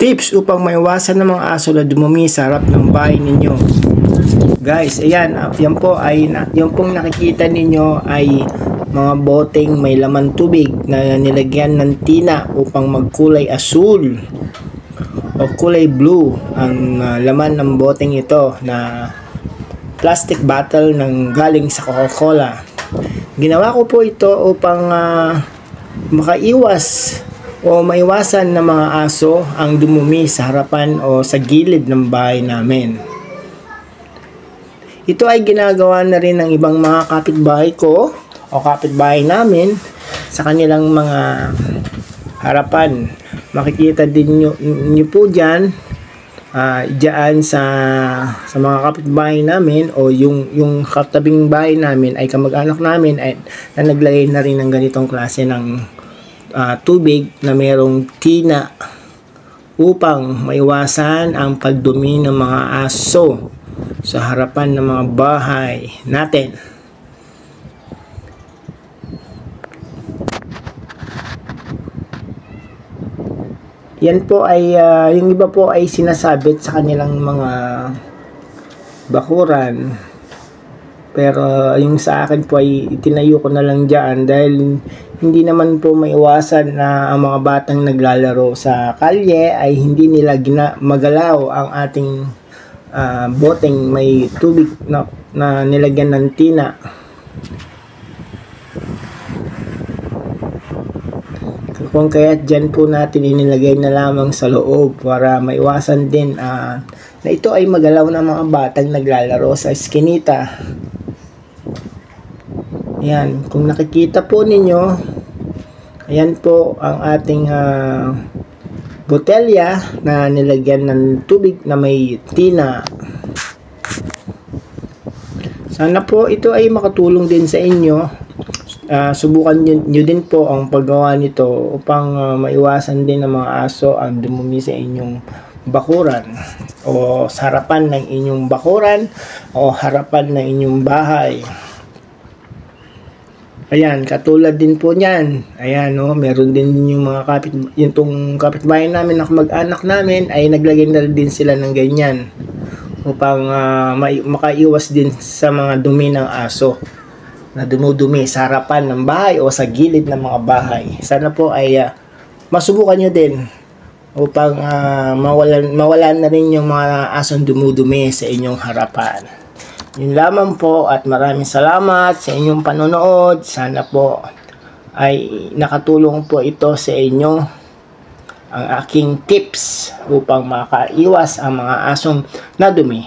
Tips upang maiwasan ng mga aso na dumumi sa harap ng bahay ninyo. Guys, ayan, yan po ay, yung pong nakikita ninyo ay mga boteng may laman tubig na nilagyan ng tina upang magkulay asul o kulay blue ang laman ng boteng ito na plastic bottle ng galing sa Coca-Cola. Ginawa ko po ito upang makaiwas o maiwasan ng mga aso ang dumumi sa harapan o sa gilid ng bahay namin. Ito ay ginagawa na rin ng ibang mga kapitbahay ko o kapitbahay namin sa kanilang mga harapan. Makikita din nyo po dyan, dyan sa mga kapitbahay namin o yung katabing bahay namin ay kamag-anak namin ay na naglagay na rin ng ganitong klase ng tubig na mayroong tina upang maiwasan ang pagdumi ng mga aso sa harapan ng mga bahay natin. Yan po ay yung iba po ay sinasabit sa kanilang mga bakuran. Pero yung sa akin po ay itinayo ko na lang dyan dahil hindi naman po maiwasan na ang mga batang naglalaro sa kalye ay hindi nila magalaw ang ating boteng may tubig na nilagyan ng tina. Kung kaya dyan po natin inilagay na lamang sa loob para maiwasan din na ito ay magalaw ng mga batang naglalaro sa eskinita. Ayan, kung nakikita po ninyo, ayan po ang ating botelya na nilagyan ng tubig na may tina. Sana po ito ay makatulong din sa inyo. Subukan nyo din po ang paggawa nito upang maiwasan din ng mga aso ang dumumi sa inyong bakuran o sa harapan ng inyong bakuran o harapan ng inyong bahay. Ayan, katulad din po niyan. Ayan, meron din yung mga yung kapitbahay namin na mag-anak namin ay naglagay na din sila ng ganyan upang makaiwas din sa mga dumi ng aso na dumudumi sa harapan ng bahay o sa gilid ng mga bahay. Sana po ay masubukan nyo din upang mawalan na rin yung mga asong dumudumi sa inyong harapan. Yun lamang po at maraming salamat sa inyong panonood. Sana po ay nakatulong po ito sa inyo ang aking tips upang makaiwas ang mga asong nadumi.